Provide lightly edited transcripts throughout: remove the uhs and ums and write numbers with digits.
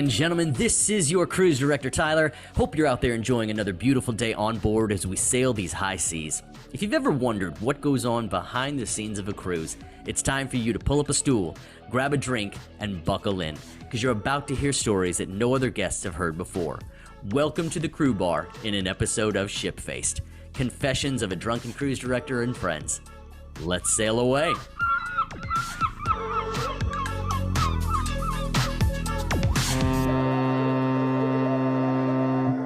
and gentlemen, this is your cruise director, Tyler. Hope you're out there enjoying another beautiful day on board as we sail these high seas. If you've ever wondered what goes on behind the scenes of a cruise, it's time for you to pull up a stool, grab a drink, and buckle in, because you're about to hear stories that no other guests have heard before. Welcome to the Crew Bar in an episode of Ship-Faced, Confessions of a Drunken Cruise Director and Friends. Let's sail away.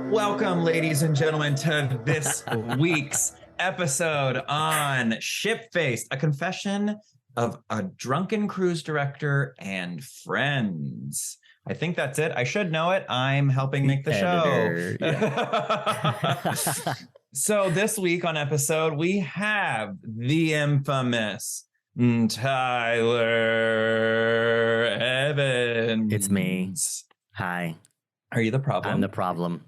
Welcome, ladies and gentlemen, to this week's episode on Ship-Faced, a confession of a drunken cruise director and friends. I think that's it. I should know it. I'm helping make the show. Yeah. So this week on episode, we have the infamous Tyler Evans. It's me. Hi. Are you the problem? I'm the problem.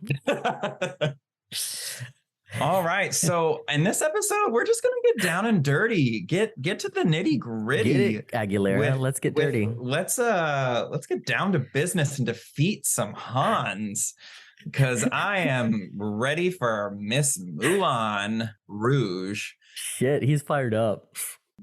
All right. So in this episode, we're just going to get down and dirty. Get to the nitty gritty. Get it, Aguilera. Let's get dirty. Let's get down to business and defeat some Hans, because I am ready for Miss Moulin Rouge. Shit, he's fired up.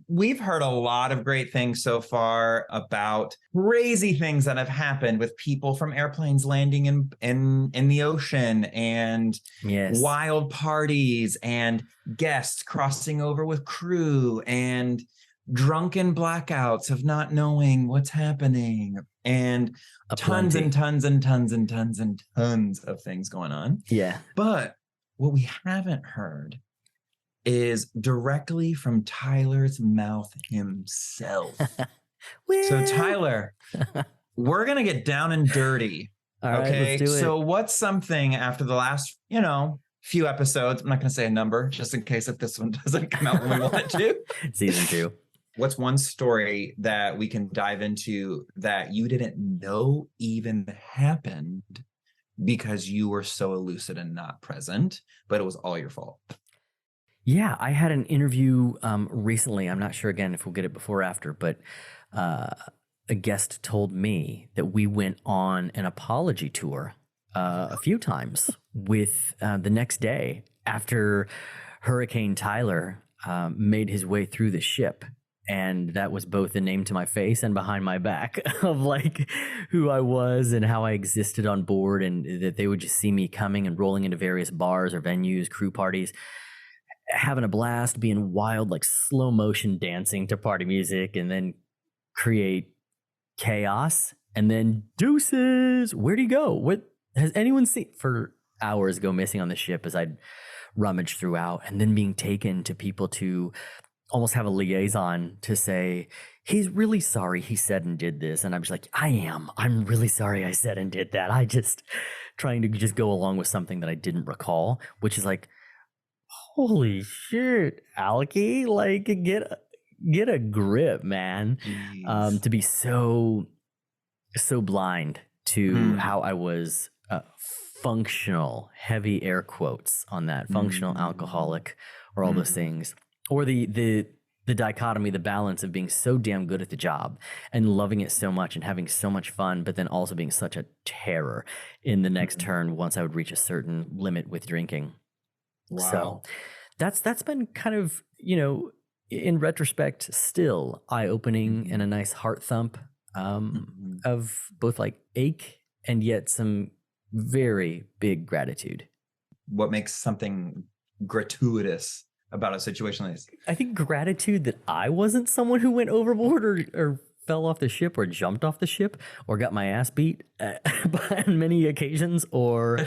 We've heard a lot of great things so far about crazy things that have happened with people from airplanes landing in the ocean, and wild parties, and guests crossing over with crew, and drunken blackouts of not knowing what's happening, and tons and tons and tons and tons and tons of things going on. Yeah. But what we haven't heard is directly from Tyler's mouth himself. So Tyler, we're going to get down and dirty. All right, okay. let's do it. So what's something after the last, few episodes, I'm not going to say a number just in case if this one doesn't come out when we want it to. Season 2. What's one story that we can dive into that you didn't know even happened because you were so elusive and not present, but it was all your fault? Yeah, I had an interview recently. I'm not sure, again, if we'll get it before or after, but a guest told me that we went on an apology tour a few times with the next day after Hurricane Tyler made his way through the ship. And that was both a name to my face and behind my back of like who I was and how I existed on board, and that they would just see me coming and rolling into various bars or venues, crew parties, having a blast, being wild, like slow motion dancing to party music, and then create chaos, and then deuces. Where'd he go? What has anyone seen? For hours go missing on the ship as I'd rummage throughout, and then being taken to people to almost have a liaison to say, he's really sorry he said and did this. And I'm just like, I'm really sorry I said and did that. I just trying to just go along with something that I didn't recall, which is like, holy shit, Alki, like get a grip, man. To be so blind to how I was functional, heavy air quotes on that, functional alcoholic, or all those things, or the dichotomy, the balance of being so damn good at the job and loving it so much and having so much fun, but then also being such a terror in the next turn once I would reach a certain limit with drinking. Wow. So that's been kind of, in retrospect, still eye-opening and a nice heart thump of both like ache and yet some very big gratitude. What makes something gratuitous about a situation like this? I think gratitude that I wasn't someone who went overboard or fell off the ship or jumped off the ship or got my ass beat on many occasions, or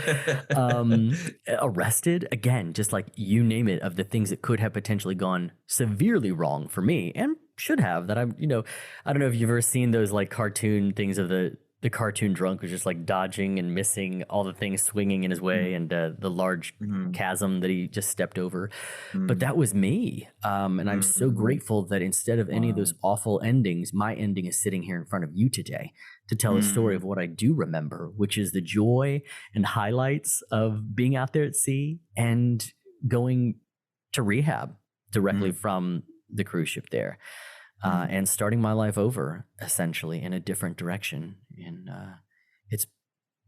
arrested. Again, just like you name it, of the things that could have potentially gone severely wrong for me and should have, that I'm, I don't know if you've ever seen those like cartoon things of the cartoon drunk who's just like dodging and missing all the things swinging in his way, and the large chasm that he just stepped over. But that was me. And I'm so grateful that instead of any of those awful endings, my ending is sitting here in front of you today to tell a story of what I do remember, which is the joy and highlights of being out there at sea and going to rehab directly from the cruise ship there. And starting my life over essentially in a different direction. And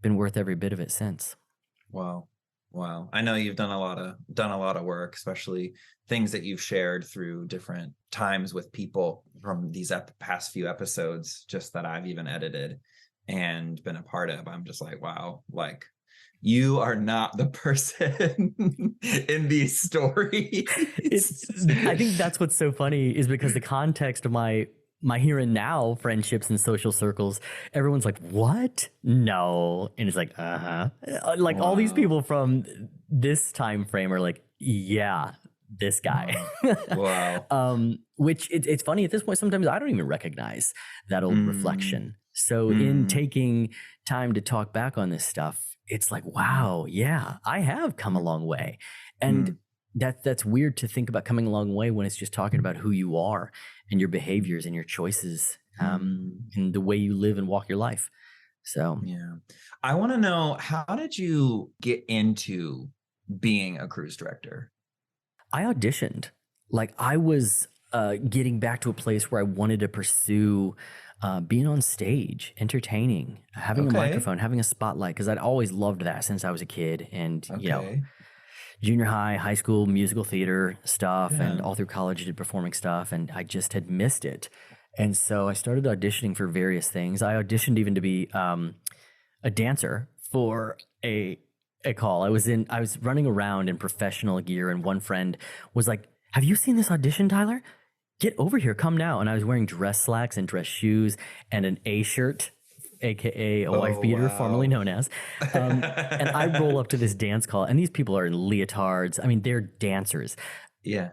been worth every bit of it since. Wow. Wow. I know you've done a lot of work, especially things that you've shared through different times with people from these past few episodes, just that I've even edited and been a part of. I'm just like, wow, like you are not the person in these stories. I think that's what's so funny is because the context of my here and now friendships and social circles, everyone's like, what? No. And it's like, like all these people from this time frame are like, yeah, this guy. Wow. Which it's funny at this point, sometimes I don't even recognize that old reflection. So in taking time to talk back on this stuff, it's like, wow, yeah, I have come a long way. And that's weird to think about coming a long way when it's just talking about who you are and your behaviors and your choices, and the way you live and walk your life. So yeah, I want to know, how did you get into being a cruise director? I auditioned. Like I was getting back to a place where I wanted to pursue being on stage, entertaining, having a microphone, having a spotlight, because I'd always loved that since I was a kid. And you know, junior high, high school, musical theater stuff, and all through college I did performing stuff, and I just had missed it. And so I started auditioning for various things. I auditioned even to be a dancer for a call. I was running around in professional gear, and one friend was like, "Have you seen this audition, Tyler? Get over here, come now." And I was wearing dress slacks and dress shoes and an A shirt, aka a wife beater, formerly known as. And I roll up to this dance call, and these people are in leotards. I mean, they're dancers. Yeah.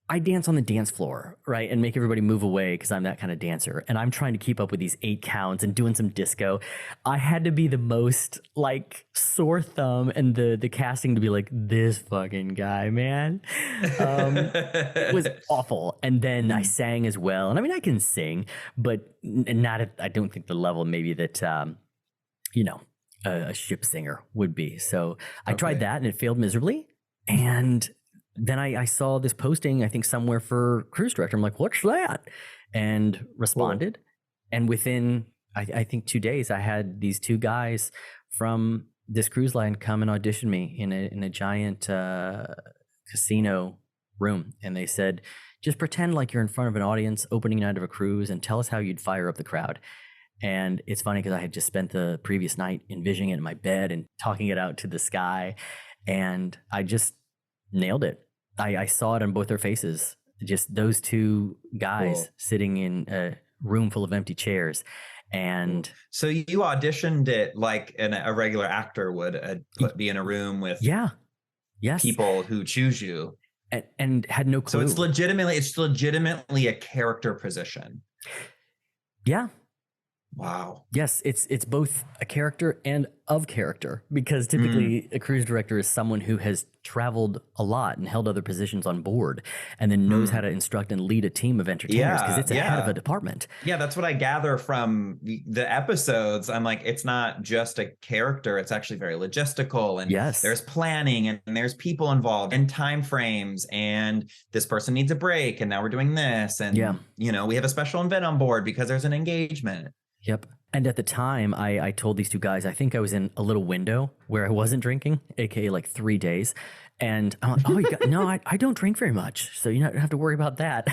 I dance on the dance floor, right? And make everybody move away because I'm that kind of dancer. And I'm trying to keep up with these 8 counts and doing some disco. I had to be the most like sore thumb, and the casting to be like, this fucking guy, man. It was awful. And then I sang as well. And I mean, I can sing, but not at, I don't think the level maybe that, you know, a ship singer would be. So I tried that and it failed miserably. And then I saw this posting, I think somewhere for cruise director. I'm like, what's that? And responded. Cool. And within, I think 2 days, I had these 2 guys from this cruise line come and audition me in a giant casino room. And they said, just pretend like you're in front of an audience opening night of a cruise and tell us how you'd fire up the crowd. And it's funny because I had just spent the previous night envisioning it in my bed and talking it out to the sky. And I just nailed it. I saw it on both their faces. Just those 2 guys sitting in a room full of empty chairs. And so you auditioned it like a regular actor would be in a room with people who choose you. And had no clue. So it's legitimately a character position. Yeah. Wow. Yes, it's both a character and of character, because typically a cruise director is someone who has traveled a lot and held other positions on board, and then knows how to instruct and lead a team of entertainers, because it's a head of a department. Yeah, that's what I gather from the episodes. I'm like, it's not just a character, it's actually very logistical, and there's planning, and there's people involved, and time frames, and this person needs a break, and now we're doing this, and you know, we have a special event on board because there's an engagement. Yep. And at the time, I told these 2 guys, I think I was in a little window where I wasn't drinking, aka like 3 days. And I'm like, oh, no, I don't drink very much, so you don't have to worry about that.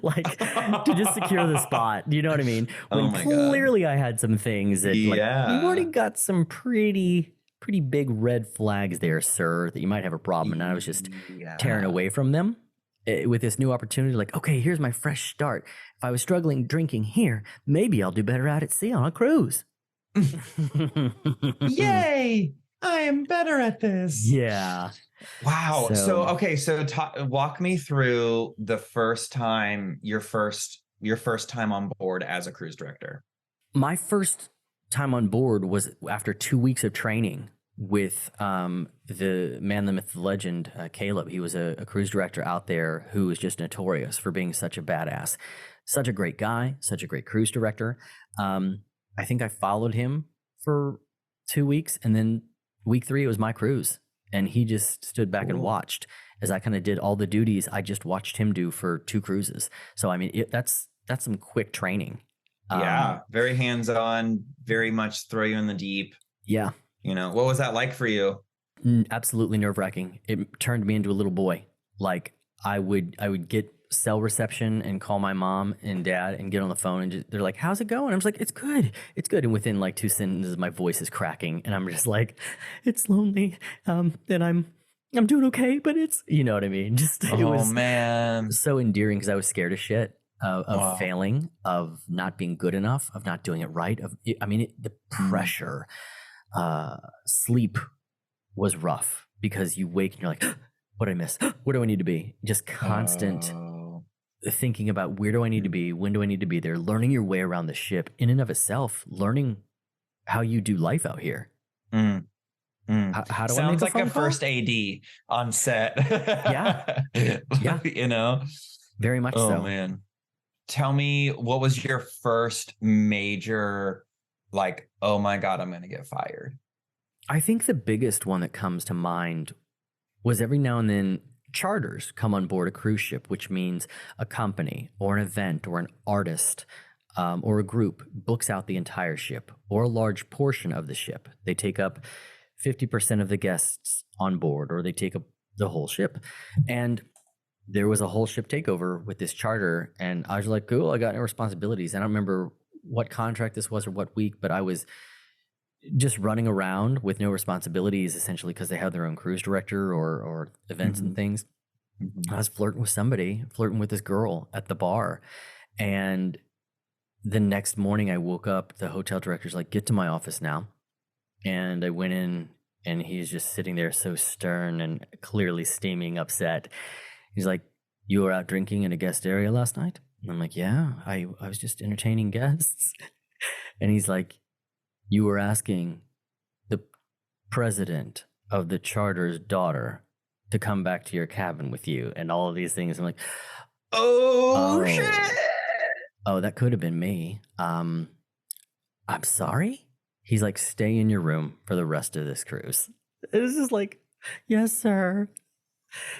Like, to just secure the spot. Do you know what I mean? When clearly I had some things that, like, you've already got some pretty big red flags there, sir, that you might have a problem. And I was just tearing away from them. With this new opportunity, like, okay, here's my fresh start. If I was struggling drinking here, maybe I'll do better out at sea on a cruise. Yay! I am better at this. Yeah. Wow. So walk me through the first time, your first time on board as a cruise director. My first time on board was after 2 weeks of training with the man, the myth, the legend, Caleb. He was a cruise director out there who was just notorious for being such a badass, such a great guy, such a great cruise director. I think I followed him for 2 weeks, and then week 3 it was my cruise, and he just stood back and watched as I kind of did all the duties I just watched him do for 2 cruises. So I mean, that's some quick training. Very hands-on, very much throw you in the deep. Yeah. What was that like for you? Absolutely nerve-wracking. It turned me into a little boy. Like I would get cell reception and call my mom and dad and get on the phone and they're like, "How's it going?" I'm just like, "It's good. It's good." And within like 2 sentences, my voice is cracking and I'm just like, "It's lonely. And I'm doing okay, but it's, you know what I mean?" Just it Oh was man. so endearing because I was scared of shit, of Wow. failing, of not being good enough, of not doing it right. The Mm. pressure, sleep was rough because you wake and you're like, what did I miss? Where do I need to be? Just constant Oh. thinking about where do I need to Mm. be? When do I need to be there? Learning your way around the ship in and of itself, learning how you do life out here. Mm. Mm. How do I Sounds make a like a phone call? first AD on set. Yeah, yeah, you know? very much Oh so. man. Tell me, what was your first major, like, oh my God, I'm gonna get fired? I think the biggest one that comes to mind was every now and then charters come on board a cruise ship, which means a company or an event or an artist or a group books out the entire ship or a large portion of the ship. They take up 50% of the guests on board or they take up the whole ship. And there was a whole ship takeover with this charter. And I was like, cool, I got no responsibilities. I don't remember what contract this was or what week, but I was just running around with no responsibilities essentially because they had their own cruise director or events and Mhm, things. mhm. I was flirting with this girl at the bar. And the next morning I woke up, the hotel director's like, get to my office now. And I went in and he's just sitting there so stern and clearly steaming upset. He's like, you were out drinking in a guest area last night? And I'm like, yeah, I was just entertaining guests. And he's like, you were asking the president of the charter's daughter to come back to your cabin with you and all of these things. I'm like, Oh oh, shit! oh, that could have been me. I'm sorry. He's like, stay in your room for the rest of this cruise. It was just like, yes, sir.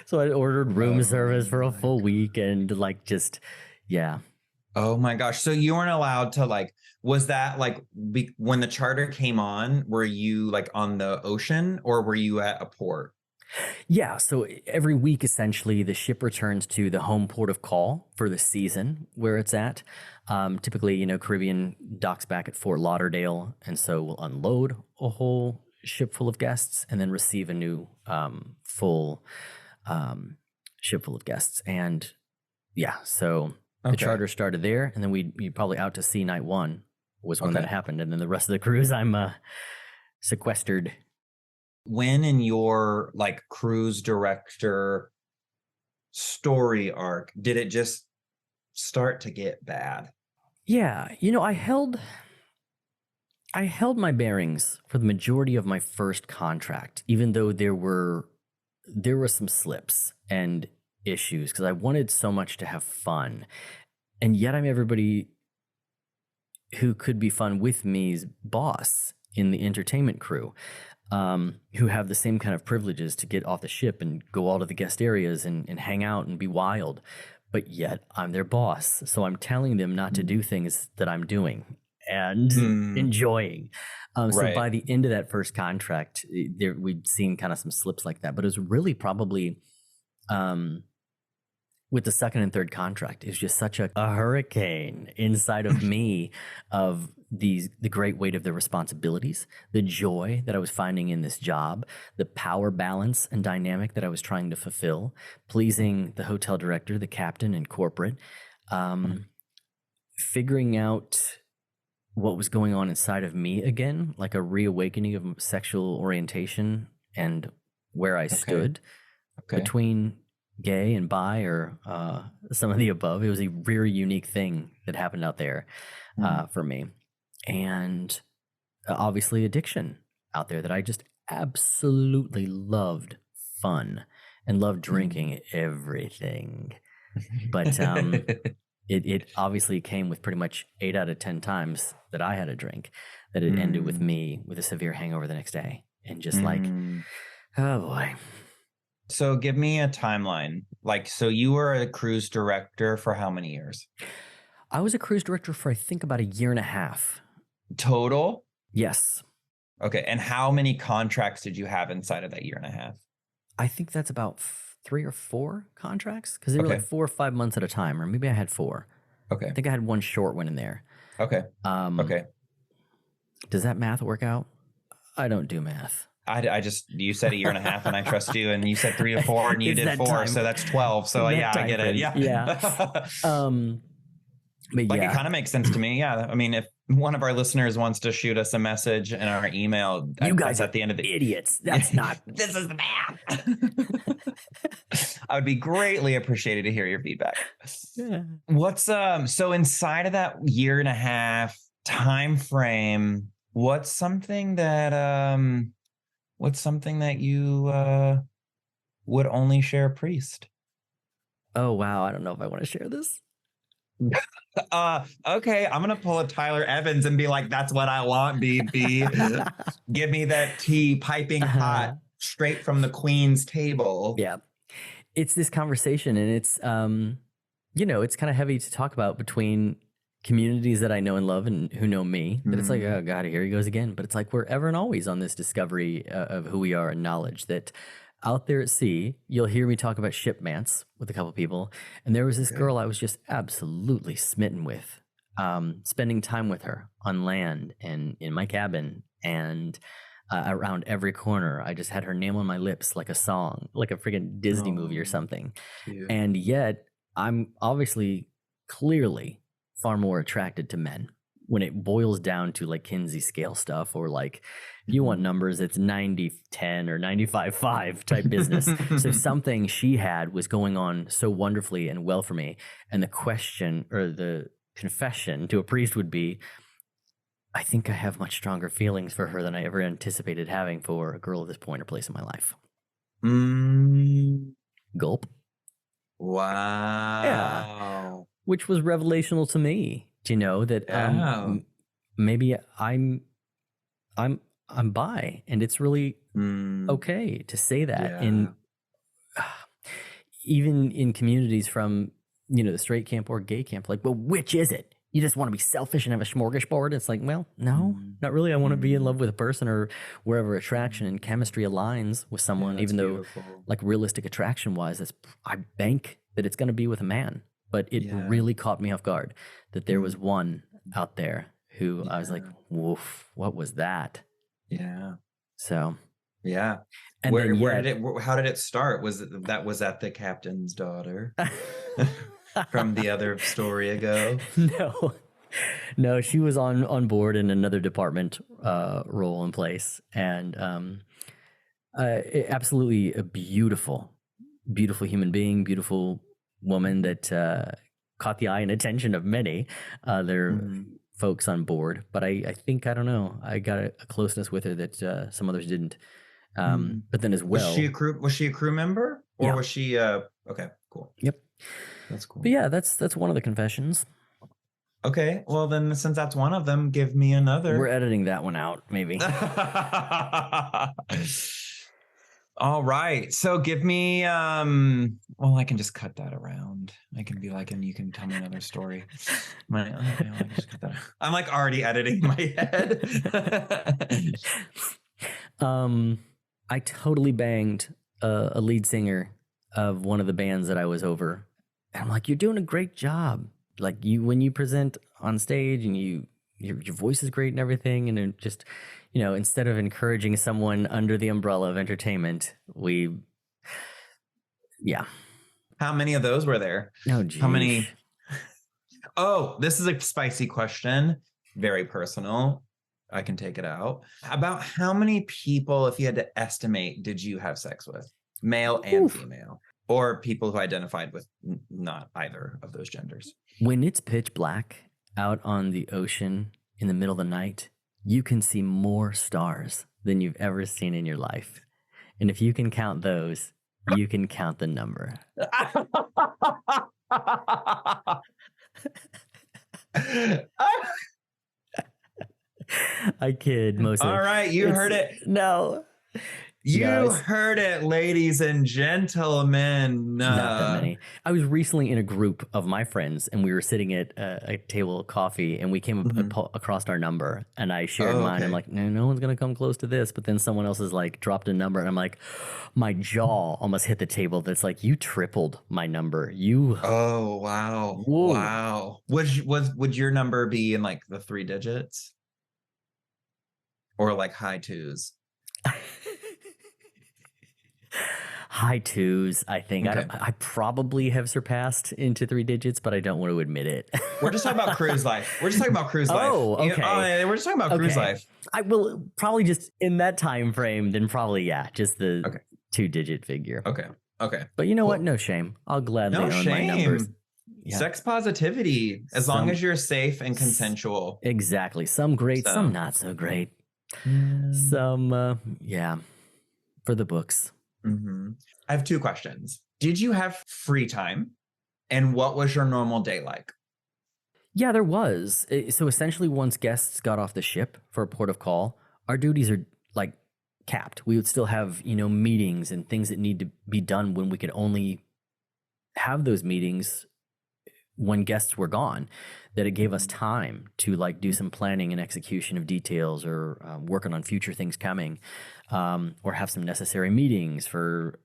So I ordered room Oh service for a my full God. week and like just, yeah. Oh my gosh. So you weren't allowed to like, was that like when the charter came on, were you like on the ocean or were you at a port? Yeah, so every week, essentially, the ship returns to the home port of call for the season where it's at. Typically, Caribbean docks back at Fort Lauderdale, and so we'll unload a whole ship full of guests and then receive a new full um, ship full of guests. And yeah, so the Okay. charter started there, and then we probably out to sea night one was when that Okay. happened, and then the rest of the cruise, I'm sequestered. When in your like cruise director story arc did it just start to get bad? Yeah, I held my bearings for the majority of my first contract, even though there were some slips and issues because I wanted so much to have fun. And yet I'm everybody who could be fun with me's boss in the entertainment crew, who have the same kind of privileges to get off the ship and go all to the guest areas and hang out and be wild. But yet I'm their boss. So I'm telling them not to Mm. do things that I'm doing and Mm, enjoying. So right. by the end of that first contract, we'd seen kind of some slips like that. But it was really probably um, with the second and third contract, is just such a hurricane inside of me of the great weight of the responsibilities, the joy that I was finding in this job, the power balance and dynamic that I was trying to fulfill, pleasing the hotel director, the captain, and corporate, um, figuring out what was going on inside of me again, like a reawakening of sexual orientation and where I Okay. stood Okay. between gay and bi or some of the above. It was a very unique thing that happened out there Mm, for me. And obviously, addiction out there that I just absolutely loved fun and loved mm. drinking everything. But it obviously came with pretty much 8 out of 10 times that I had a drink that it ended with Mm, me with a severe hangover the next day. And just like, mm. oh boy. So give me a timeline. Like, so you were a cruise director for how many years? I was a cruise director for I think about a year and a half. Total? Yes. Okay. And how many contracts did you have inside of that year and a half? I think that's about 3 or 4 contracts because they were like 4 or 5 months at a time, or maybe I had 4. Okay. I think I had one short one in there. Okay. Okay. Does that math work out? I don't do math. I just, you said a year and a half and I trust you, and you said 3 to 4 and you did 4. So that's 12. So yeah, I get it. Yeah. But like, it kind of makes sense to me. Yeah. I mean, if one of our listeners wants to shoot us a message in our email, you guys at the end of the idiots. That's not, this is the math. I would be greatly appreciated to hear your feedback. Yeah. What's, so inside of that year and a half time frame, what's something that you, would only share a priest? Oh, wow. I don't know if I want to share this. Okay, I'm gonna pull a Tyler Evans and be like, that's what I want, BB. Give me that tea piping hot straight from the Queen's table. Yeah. It's this conversation, and it's it's kind of heavy to talk about between communities that I know and love and who know me. That it's like, oh God, here he goes again. But it's like we're ever and always on this discovery of who we are and knowledge that out there at sea, you'll hear me talk about shipmance with a couple people. And there was this girl I was just absolutely smitten with, spending time with her on land and in my cabin and around every corner. I just had her name on my lips like a song, like a freaking Disney movie or something. Cute. And yet I'm obviously clearly far more attracted to men when it boils down to like Kinsey scale stuff, or like if you want numbers, it's 90-10 or 95-5 type business. So something she had was going on so wonderfully and well for me. And the question or the confession to a priest would be, I think I have much stronger feelings for her than I ever anticipated having for a girl at this point or place in my life. Gulp. Wow. Yeah. Which was revelational to me, to know that maybe I'm bi, and it's really okay to say that. In even in communities from the straight camp or gay camp, like, well, which is it? You just want to be selfish and have a smorgasbord? It's like, well, no, not really. I want to be in love with a person, or wherever attraction and chemistry aligns with someone, even though like realistic attraction wise, I bank that it's going to be with a man. But it really caught me off guard that there was one out there who I was like, woof, what was that? Yeah. So. Yeah. And how did it start? Was that the captain's daughter from the other story ago? No, she was on board in another department role and place. And absolutely a beautiful, beautiful human being, beautiful woman that caught the eye and attention of many other folks on board. But I think, I don't know, I got a closeness with her that some others didn't. But then as well, was she a crew member, or was she okay, cool. Yep. That's cool. But yeah, that's one of the confessions. Okay, well then, since that's one of them, give me another. We're editing that one out, maybe. All right. So give me well, I can just cut that around. I can be like, and you can tell me another story. I'm like already editing in my head. I totally banged a lead singer of one of the bands that I was over. And I'm like, you're doing a great job. Like, when you present on stage and your voice is great and everything. And it just, instead of encouraging someone under the umbrella of entertainment, How many of those were there? Oh, geez. How many? Oh, this is a spicy question. Very personal. I can take it out. About how many people, if you had to estimate, did you have sex with? Male and female, or people who identified with not either of those genders? When it's pitch black out on the ocean in the middle of the night, you can see more stars than you've ever seen in your life. And if you can count those, you can count the number. I kid mostly. All right, you heard it. No, You heard it, ladies and gentlemen. Not that many. I was recently in a group of my friends, and we were sitting at a table of coffee, and we came across our number, and I shared mine. Okay. I'm like, no one's going to come close to this. But then someone else has like dropped a number, and I'm like, my jaw almost hit the table. That's like, you tripled my number. You. Oh, wow. Whoa. Wow. Would your number be in like the 3 digits? Or like high 2s? High 2s, I think. Okay. I probably have surpassed into 3 digits, but I don't want to admit it. We're just talking about cruise life. We're just talking about cruise life. Oh, okay. We're just talking about cruise life. I will probably just in that time frame, then probably, just the 2-digit figure. Okay. But you know what? No shame. I'll gladly own my numbers. Yeah. Sex positivity, as long as you're safe and consensual. Exactly. Some great, some not so great. Some, for the books. Mm-hmm. I have 2 questions. Did you have free time? And what was your normal day like? Yeah, there was. So essentially, once guests got off the ship for a port of call, our duties are like capped. We would still have, meetings and things that need to be done when we could only have those meetings when guests were gone, that it gave us time to like do some planning and execution of details, or working on future things coming, or have some necessary meetings for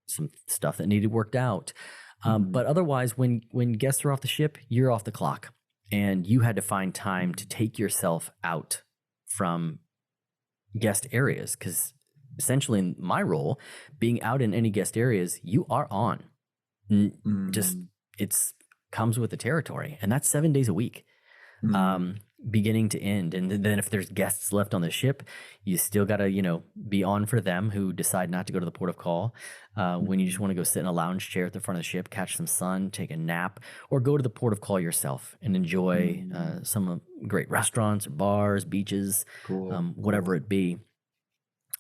some stuff that needed worked out. But otherwise, when guests are off the ship, you're off the clock, and you had to find time to take yourself out from guest areas, because essentially in my role, being out in any guest areas, you are on. Just it's comes with the territory, and that's 7 days a week, beginning to end. And then if there's guests left on the ship, you still got to, be on for them who decide not to go to the port of call. When you just want to go sit in a lounge chair at the front of the ship, catch some sun, take a nap, or go to the port of call yourself and enjoy some great restaurants, or bars, beaches, whatever it be.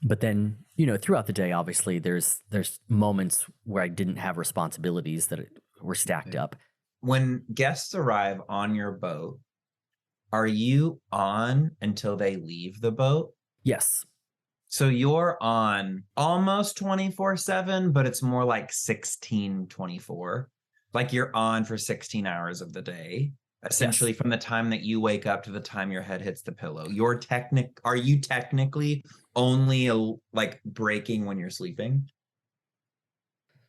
But then, throughout the day, obviously there's moments where I didn't have responsibilities that were stacked up. When guests arrive on your boat, are you on until they leave the boat? Yes. So you're on almost 24/7, but it's more like 16/24. Like you're on for 16 hours of the day, essentially, from the time that you wake up to the time your head hits the pillow. Are you technically only like breaking when you're sleeping?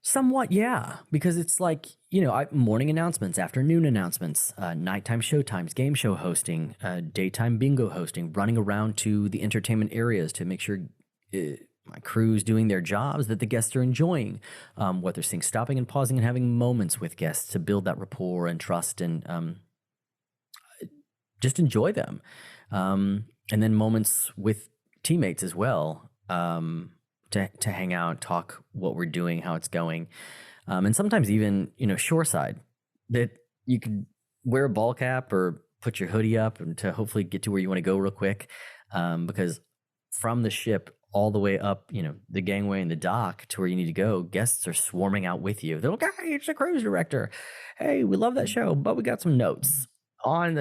Somewhat, yeah, because it's like, morning announcements, afternoon announcements, nighttime showtimes, game show hosting, daytime bingo hosting, running around to the entertainment areas to make sure my crew's doing their jobs, that the guests are enjoying what they're seeing, stopping and pausing and having moments with guests to build that rapport and trust, and just enjoy them. And then moments with teammates as well. To hang out, talk what we're doing, how it's going. And sometimes even, shoreside, that you could wear a ball cap or put your hoodie up and to hopefully get to where you want to go real quick. Because from the ship all the way up, the gangway and the dock to where you need to go, guests are swarming out with you. They're like, hey, it's the cruise director. Hey, we love that show, but we got some notes on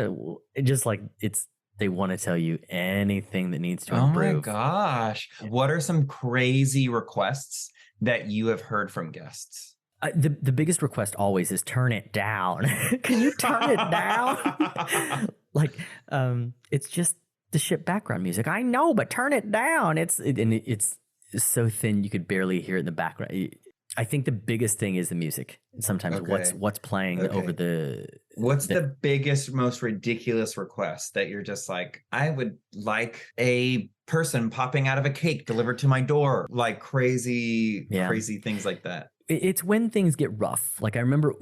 they want to tell you anything that needs to improve. Oh my gosh. What are some crazy requests that you have heard from guests? The biggest request always is turn it down. Can you turn it down? It's just the ship background music. I know, but turn it down. It's so thin you could barely hear it in the background. I think the biggest thing is the music. Sometimes what's playing over the. What's the biggest, most ridiculous request that you're just like, I would like a person popping out of a cake delivered to my door, like crazy things like that. It's when things get rough. Like I remember,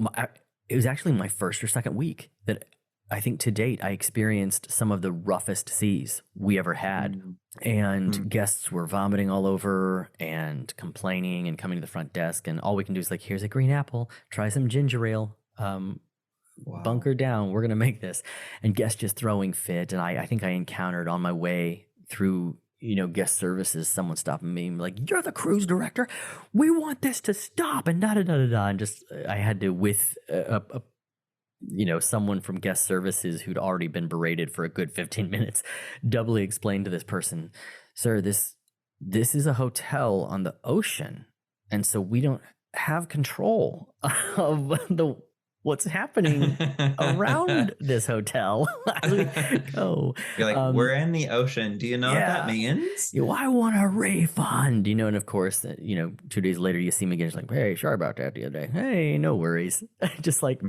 it was actually my first or second week that I think to date I experienced some of the roughest seas we ever had. And guests were vomiting all over and complaining and coming to the front desk. And all we can do is like, here's a green apple, try some ginger ale, bunker down. We're going to make this. And guests just throwing fit. And I think I encountered on my way through, guest services, someone stopping me and like, you're the cruise director. We want this to stop, and da-da-da-da-da. And just, I had to, with someone from guest services who'd already been berated for a good 15 minutes, doubly explain to this person, sir, this this is a hotel on the ocean, and so we don't have control of what's happening around this hotel as we go. You're like, we're in the ocean. Do you know what that means? I want a refund, and of course, 2 days later you see me again. It's like, hey, sorry about that the other day. Hey, no worries. Just like,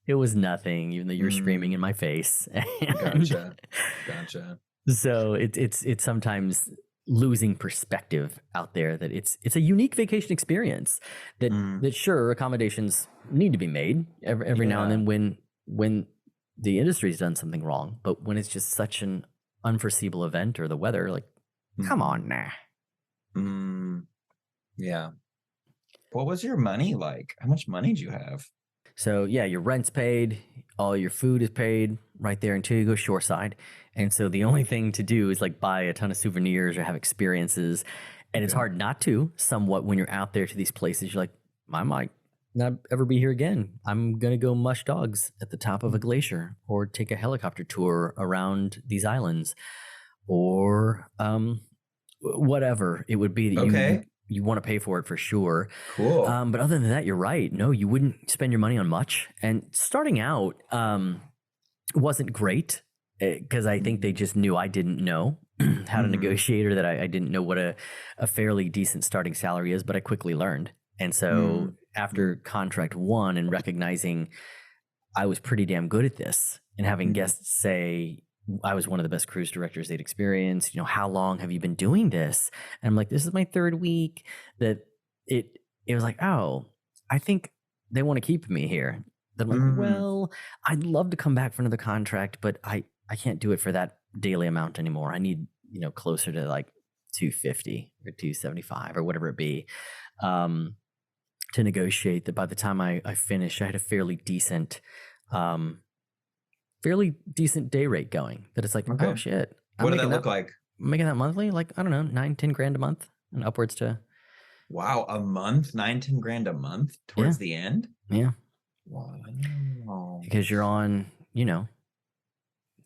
it was nothing, even though you were screaming in my face. Gotcha. So it's sometimes losing perspective out there that it's a unique vacation experience that sure, accommodations need to be made every now and then when the industry's done something wrong, but when it's just such an unforeseeable event or the weather, like, come on now. Yeah. What was your money like? How much money did you have? So yeah, your rent's paid, all your food is paid right there until you go shoreside. And so the only thing to do is like buy a ton of souvenirs or have experiences. And it's hard not to, somewhat, when you're out there to these places. You're like, I might not ever be here again. I'm going to go mush dogs at the top of a glacier or take a helicopter tour around these islands or whatever it would be that you want to pay for it for sure. Cool. But other than that, you're right. No, you wouldn't spend your money on much. And starting out wasn't great because I think they just knew I didn't know how to negotiate, or that I didn't know what a fairly decent starting salary is, but I quickly learned. And so after contract 1 and recognizing I was pretty damn good at this and having guests say I was one of the best cruise directors they'd experienced, how long have you been doing this? And I'm like, this is my 3rd week. That it was like, oh, I think they want to keep me here. Then I'm like, well, I'd love to come back for another contract, but I can't do it for that daily amount anymore. I need, closer to like 250 or 275 or whatever it be, to negotiate that by the time I finished, I had a fairly decent day rate going, that it's like, oh shit. What did that look like? I'm making that monthly, like, I don't know, 9-10 grand a month and upwards to. Wow. A month, 9-10 grand a month towards the end. Yeah. Wow. Because you're on,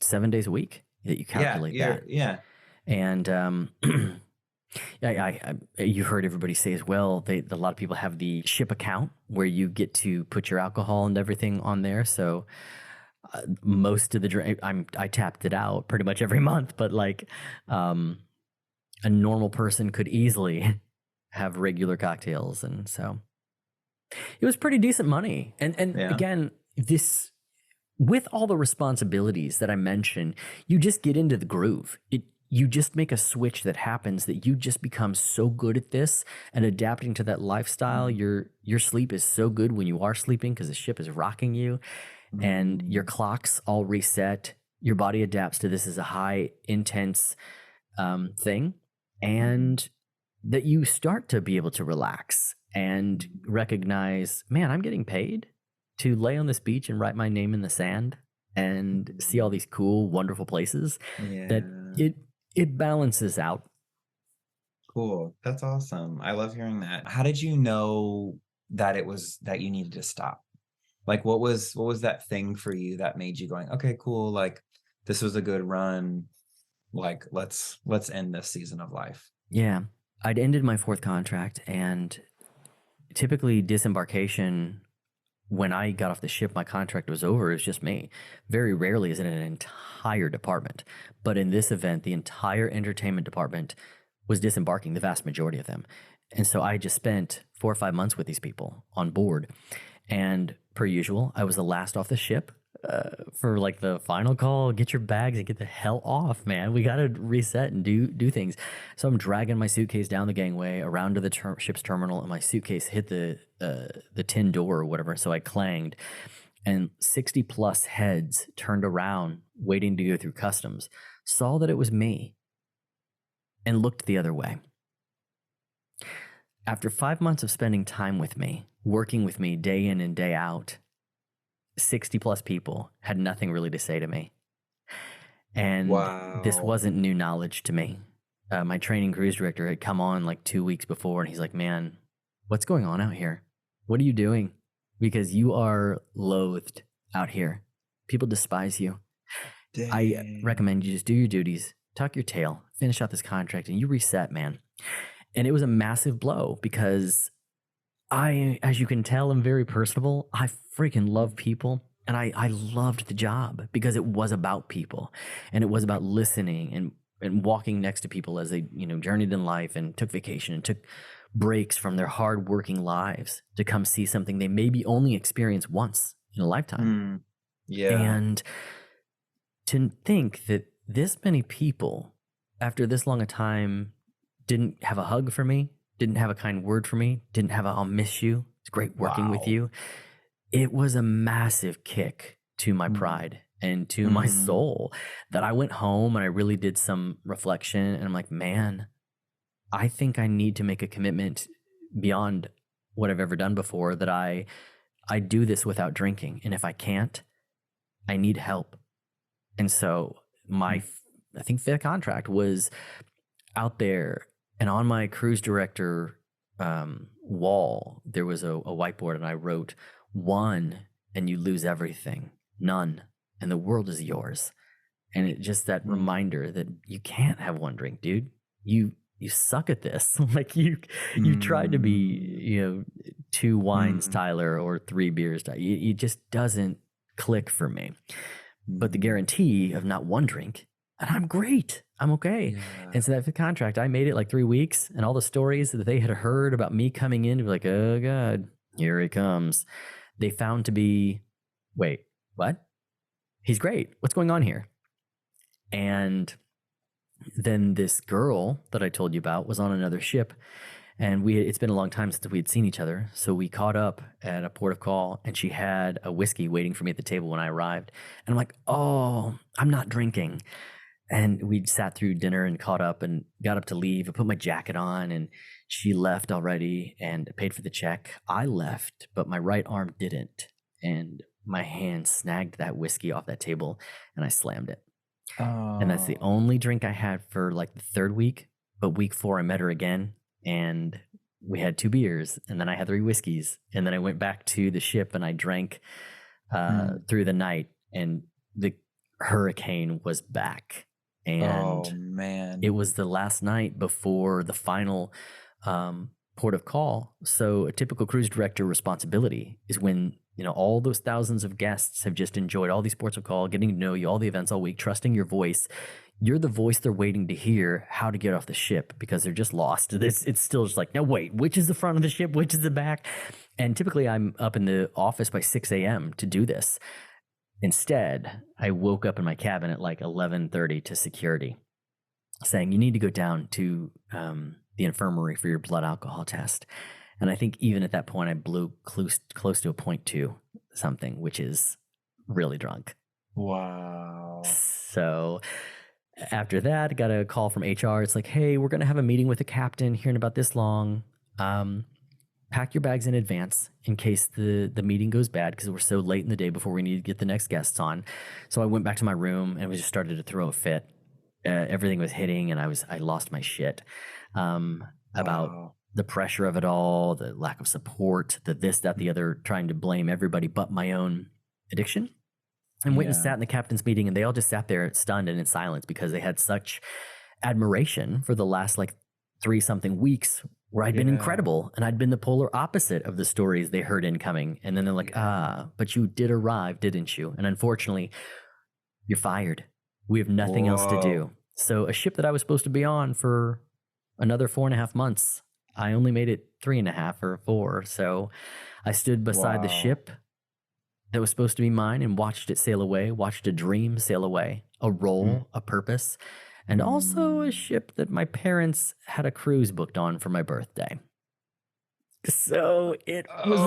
7 days a week that you calculate that. Yeah. And, you heard everybody say as well, a lot of people have the ship account where you get to put your alcohol and everything on there. So most of the drink, I tapped it out pretty much every month, but like a normal person could easily have regular cocktails. And so it was pretty decent money. And again, this, with all the responsibilities that I mentioned, you just get into the groove. You just make a switch that happens that you just become so good at this and adapting to that lifestyle. Your sleep is so good when you are sleeping because the ship is rocking you, and your clocks all reset. Your body adapts to this as a high intense thing, and that you start to be able to relax and recognize, man, I'm getting paid to lay on this beach and write my name in the sand and see all these cool, wonderful places. That it balances out. Cool. That's awesome. I love hearing that. How did you know that that you needed to stop? Like, what was that thing for you that made you going, okay, cool. Like, this was a good run. Like, let's end this season of life. Yeah. I'd ended my 4th contract, and typically disembarkation, when I got off the ship, my contract was over. It was just me. Very rarely is it an entire department. But in this event, the entire entertainment department was disembarking, the vast majority of them. And so I just spent 4 or 5 months with these people on board. And per usual, I was the last off the ship for like the final call. Get your bags and get the hell off, man. We got to reset and do things. So I'm dragging my suitcase down the gangway around to the ship's terminal, and my suitcase hit the tin door or whatever. So I clanged, and 60 plus heads turned around waiting to go through customs, saw that it was me, and looked the other way. After 5 months of spending time with me, working with me day in and day out, 60 plus people had nothing really to say to me. And this wasn't new knowledge to me. My training cruise director had come on like 2 weeks before, and he's like, man, what's going on out here? What are you doing? Because you are loathed out here. People despise you. Dang. I recommend you just do your duties, tuck your tail, finish out this contract and you reset, man. And it was a massive blow because as you can tell, I'm very personable. I freaking love people. And I loved the job because it was about people and it was about listening and walking next to people as they, journeyed in life and took vacation and took breaks from their hardworking lives to come see something they maybe only experience once in a lifetime. Yeah. And to think that this many people, after this long a time, didn't have a hug for me, didn't have a kind word for me, didn't have a "I'll miss you. It's great working with you." It was a massive kick to my pride and to my soul that I went home and I really did some reflection and I'm like, man, I think I need to make a commitment beyond what I've ever done before, that I do this without drinking. And if I can't, I need help. And so my, I think, 5th contract was out there, and on my cruise director wall, there was a whiteboard, and I wrote, 1 and you lose everything, none and the world is yours. And it just that reminder that you can't have 1 drink, dude. You suck at this. Like you tried to be, 2 wines, Tyler, or 3 beers. It just doesn't click for me. But the guarantee of not 1 drink, and I'm great. I'm okay. Yeah. And so that 5th contract, I made it like 3 weeks, and all the stories that they had heard about me coming in to be like, oh God, here he comes. They found to be, wait, what? He's great. What's going on here? And then this girl that I told you about was on another ship, and it's been a long time since we had seen each other. So we caught up at a port of call, and she had a whiskey waiting for me at the table when I arrived. And I'm like, oh, I'm not drinking. And we sat through dinner and caught up and got up to leave. I put my jacket on, and she left already and paid for the check. I left, but my right arm didn't. And my hand snagged that whiskey off that table, and I slammed it. Oh. And that's the only drink I had for like the 3rd week. But week 4, I met her again, and we had 2 beers, and then I had 3 whiskeys. And then I went back to the ship and I drank through the night, and the hurricane was back. And it was the last night before the final port of call. So a typical cruise director responsibility is when, all those thousands of guests have just enjoyed all these ports of call, getting to know you, all the events all week, trusting your voice. You're the voice they're waiting to hear how to get off the ship because they're just lost. It's still just like, no, wait, which is the front of the ship? Which is the back? And typically I'm up in the office by 6 a.m. to do this. Instead, I woke up in my cabin at like 11:30 to security saying, you need to go down to the infirmary for your blood alcohol test. And I think even at that point, I blew close to a 0.2 something, which is really drunk. Wow. So after that, I got a call from HR. It's like, hey, we're going to have a meeting with the captain here in about this long. Pack your bags in advance in case the meeting goes bad, because we're so late in the day before we need to get the next guests on. So I went back to my room and we just started to throw a fit. Everything was hitting, and I lost my shit about the pressure of it all, the lack of support, the this, that, the other, trying to blame everybody but my own addiction. And went and sat in the captain's meeting, and they all just sat there stunned and in silence because they had such admiration for the last like 3-something weeks where I'd been incredible, and I'd been the polar opposite of the stories they heard incoming. And then they're like, but you did arrive, didn't you? And unfortunately, you're fired. We have nothing else to do. So a ship that I was supposed to be on for another 4.5 months, I only made it 3.5 or 4. So I stood beside the ship that was supposed to be mine and watched it sail away, watched a dream sail away, a role, a purpose, and also a ship that my parents had a cruise booked on for my birthday. So it was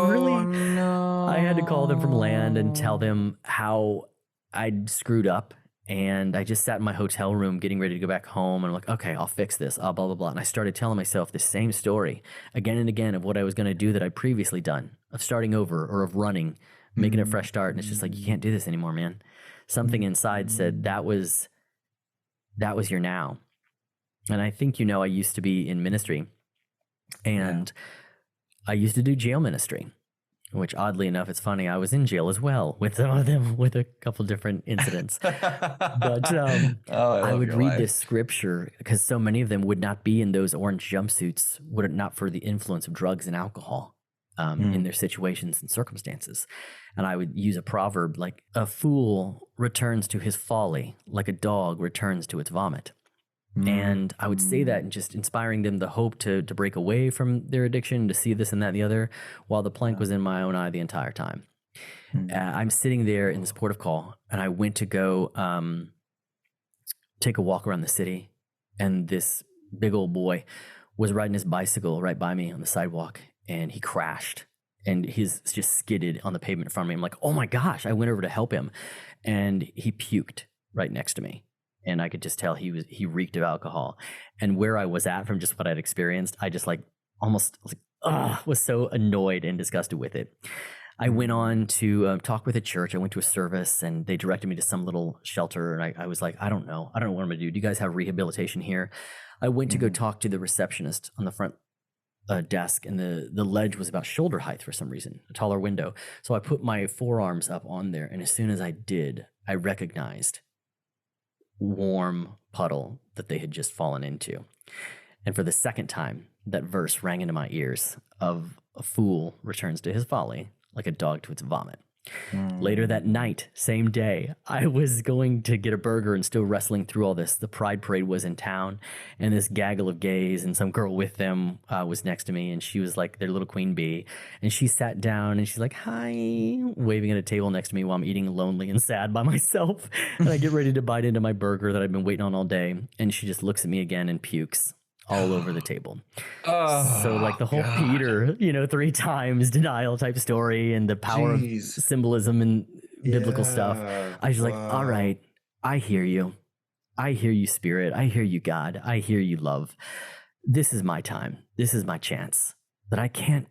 I had to call them from land and tell them how I'd screwed up. And I just sat in my hotel room getting ready to go back home. And I'm like, okay, I'll fix this, blah, blah, blah. And I started telling myself the same story again and again of what I was going to do that I'd previously done, of starting over or of running, making a fresh start. And it's just like, you can't do this anymore, man. Something inside said that was your now. And I think, I used to be in ministry, and I used to do jail ministry. which oddly enough, it's funny, I was in jail as well with some of them, with a couple different incidents. But I would read this scripture because so many of them would not be in those orange jumpsuits were it not for the influence of drugs and alcohol in their situations and circumstances. And I would use a proverb like, a fool returns to his folly like a dog returns to its vomit. And I would say that and just inspiring them the hope to break away from their addiction, to see this and that and the other, while the plank was in my own eye the entire time. I'm sitting there in this port of call, and I went to go take a walk around the city, and this big old boy was riding his bicycle right by me on the sidewalk, and he crashed, and he's just skidded on the pavement in front of me. I'm like, oh my gosh. I went over to help him, and he puked right next to me. And I could just tell he reeked of alcohol. And where I was at from just what I'd experienced, I just was so annoyed and disgusted with it. I went on to talk with a church. I went to a service, and they directed me to some little shelter. And I was like, I don't know what I'm going to do. Do you guys have rehabilitation here? I went to go talk to the receptionist on the front desk, and the ledge was about shoulder height for some reason, a taller window. So I put my forearms up on there. And as soon as I did, I recognized warm puddle that they had just fallen into. And for the second time, that verse rang into my ears of a fool returns to his folly like a dog to its vomit. Later that night, same day, I was going to get a burger and still wrestling through all this. The Pride Parade was in town, and this gaggle of gays and some girl with them was next to me, and she was like their little queen bee. And she sat down, and she's like, hi, waving at a table next to me while I'm eating lonely and sad by myself. And I get ready to bite into my burger that I've been waiting on all day, and she just looks at me again and pukes all over the table. So like the whole God. Peter, 3 times denial type story, and the power of symbolism and biblical stuff. I was like, all right, I hear you. I hear you, Spirit. I hear you, God. I hear you, love. This is my time. This is my chance that I can't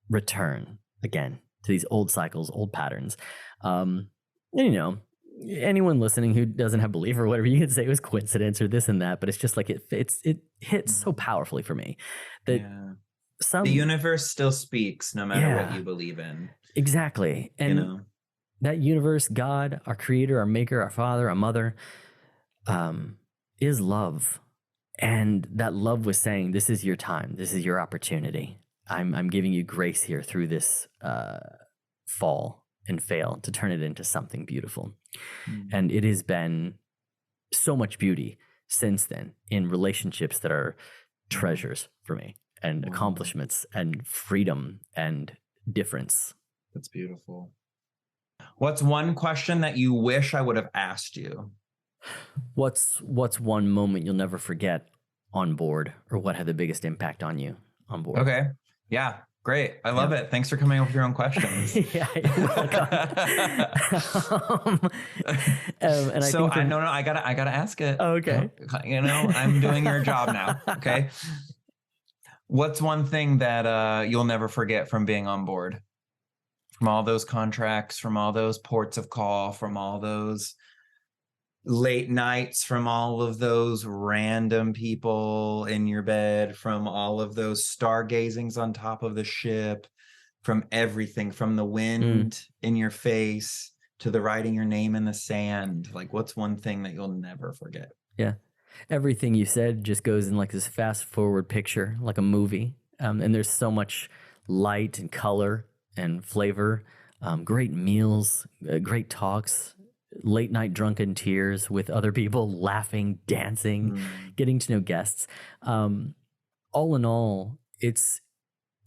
return again to these old cycles, old patterns. Anyone listening who doesn't have belief or whatever, you could say it was coincidence or this and that, but it's just like it hits so powerfully for me that the universe still speaks no matter what you believe in. Exactly. And that universe, God, our creator, our maker, our father, our mother, is love. And that love was saying, this is your time. This is your opportunity. I'm giving you grace here through this fall and fail to turn it into something beautiful. And it has been so much beauty since then in relationships that are treasures for me, and accomplishments and freedom and difference. That's beautiful. What's one question that you wish I would have asked you? What's one moment you'll never forget on board, or what had the biggest impact on you on board? Okay. Yeah. Great. I love it. Thanks for coming up with your own questions. Yeah, you're welcome. I gotta ask it. Oh, okay. I'm doing your job now. Okay. What's one thing that you'll never forget from being on board? From all those contracts, from all those ports of call, from all those late nights, from all of those random people in your bed, from all of those stargazings on top of the ship, from everything, from the wind in your face to the writing your name in the sand. Like, what's one thing that you'll never forget? Yeah. Everything you said just goes in like this fast forward picture, like a movie. And there's so much light and color and flavor, great meals, great talks, late night drunken tears with other people, laughing, dancing, getting to know guests. All in all, it's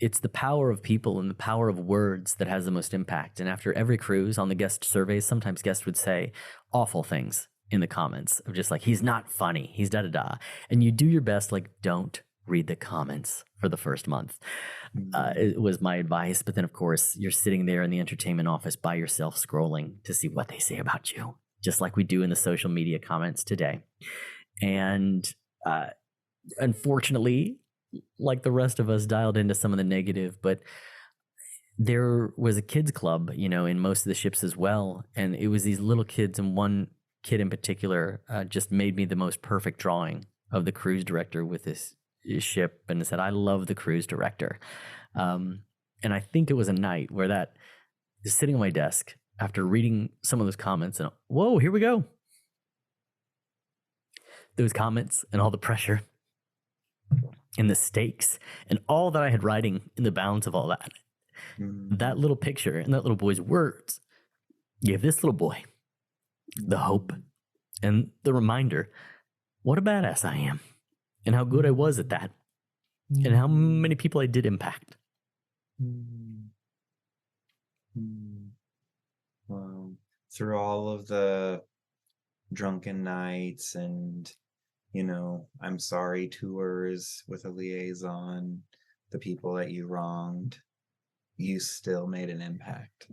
the power of people and the power of words that has the most impact. And after every cruise on the guest surveys, sometimes guests would say awful things in the comments of just like, he's not funny, he's da-da-da. And you do your best, like, don't read the comments for the first month. It was my advice. But then, of course, you're sitting there in the entertainment office by yourself, scrolling to see what they say about you, just like we do in the social media comments today. And unfortunately, like the rest of us, dialed into some of the negative. But there was a kids club, in most of the ships as well. And it was these little kids, and one kid in particular just made me the most perfect drawing of the cruise director with this ship, and said, I love the cruise director. And I think it was a night where that is sitting on my desk after reading some of those comments and whoa, here we go. Those comments and all the pressure and the stakes and all that I had writing in the balance of all that. That little picture and that little boy's words gave this little boy the hope and the reminder what a badass I am and how good I was at that and how many people I did impact. Wow. Through all of the drunken nights and, I'm sorry tours with a liaison, the people that you wronged, you still made an impact.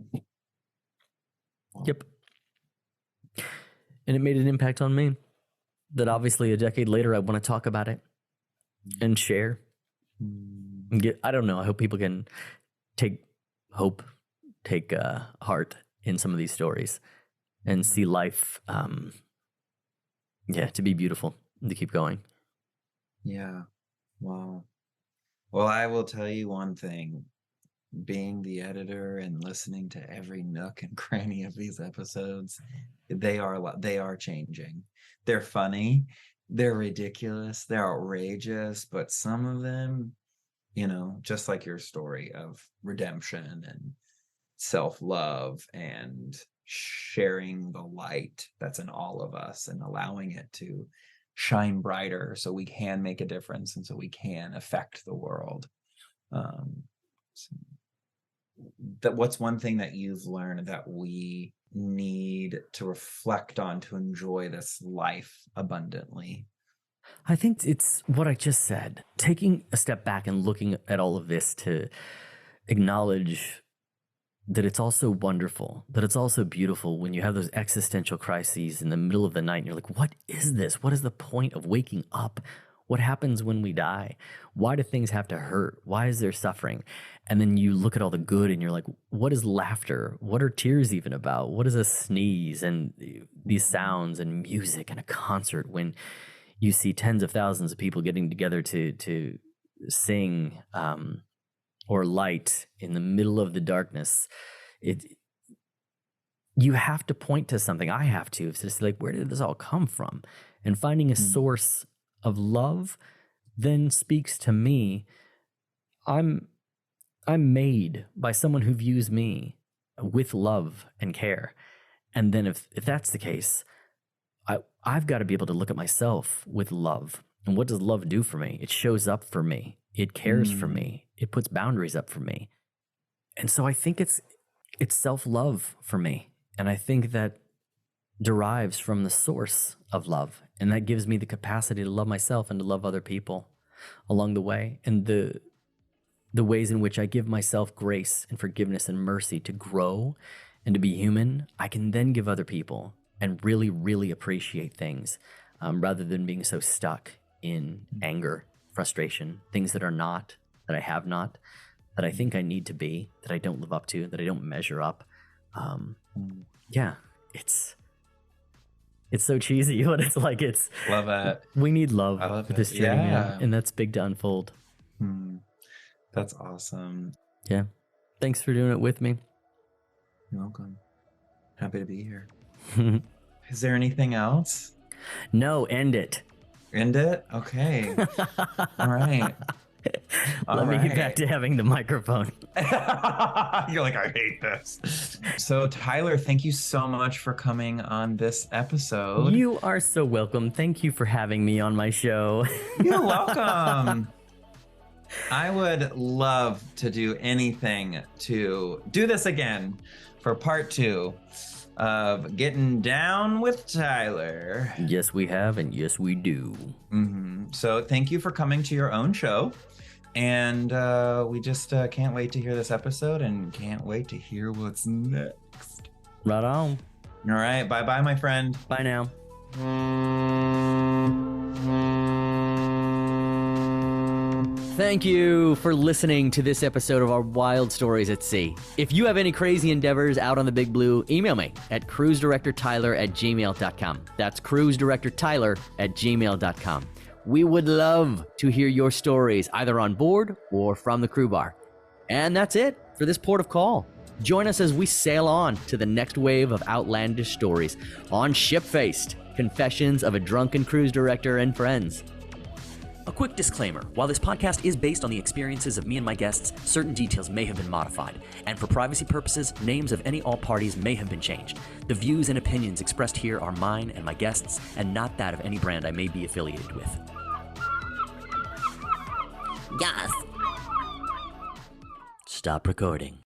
Wow. Yep. And it made an impact on me that obviously a decade later, I want to talk about it and share. And I don't know. I hope people can take hope, take heart in some of these stories and see life, to be beautiful and to keep going. Yeah. Wow. Well, I will tell you one thing. Being the editor and listening to every nook and cranny of these episodes, they are changing. They're funny, they're ridiculous, they're outrageous, but some of them, just like your story of redemption and self-love and sharing the light that's in all of us and allowing it to shine brighter so we can make a difference and so we can affect the world. What's one thing that you've learned that we need to reflect on to enjoy this life abundantly? I think it's what I just said, taking a step back and looking at all of this to acknowledge that it's also wonderful, that it's also beautiful when you have those existential crises in the middle of the night and you're like, what is this? What is the point of waking up? What happens when we die? Why do things have to hurt? Why is there suffering? And then you look at all the good and you're like, what is laughter? What are tears even about? What is a sneeze and these sounds and music and a concert when you see tens of thousands of people getting together to sing or light in the middle of the darkness? You have to point to something. I have to. It's just like, where did this all come from? And finding a source of love then speaks to me. I'm made by someone who views me with love and care. And then if that's the case, I've got to be able to look at myself with love. And what does love do for me? It shows up for me. It cares for me. It puts boundaries up for me. And so I think it's self-love for me. And I think that derives from the source of love. And that gives me the capacity to love myself and to love other people along the way. And the ways in which I give myself grace and forgiveness and mercy to grow and to be human, I can then give other people and really, really appreciate things rather than being so stuck in anger, frustration, things that are not, that I have not, that I think I need to be, that I don't live up to, that I don't measure up. It's so cheesy, but it's like love it. We need love I love with this journey, man, and that's big to unfold. That's awesome. Yeah. Thanks for doing it with me. You're welcome. Happy to be here. Is there anything else? No, end it. End it? Okay. All right. Let me get back to having the microphone. You're like, I hate this. So, Tyler, thank you so much for coming on this episode. You are so welcome. Thank you for having me on my show. You're welcome. I would love to do anything to do this again for part 2 of Getting Down with Tyler. Yes, we have, and yes, we do. So thank you for coming to your own show. And we just can't wait to hear this episode and can't wait to hear what's next. Right on. All right. Bye-bye, my friend. Bye now. Thank you for listening to this episode of our Wild Stories at Sea. If you have any crazy endeavors out on the big blue, email me at cruisedirectortyler@gmail.com. That's cruisedirectortyler@gmail.com. We would love to hear your stories either on board or from the crew bar. And that's it for this port of call. Join us as we sail on to the next wave of outlandish stories on Shipfaced, Confessions of a Drunken Cruise Director and Friends. A quick disclaimer, while this podcast is based on the experiences of me and my guests, certain details may have been modified, and for privacy purposes, names of any all parties may have been changed. The views and opinions expressed here are mine and my guests, and not that of any brand I may be affiliated with. Yes. Stop recording.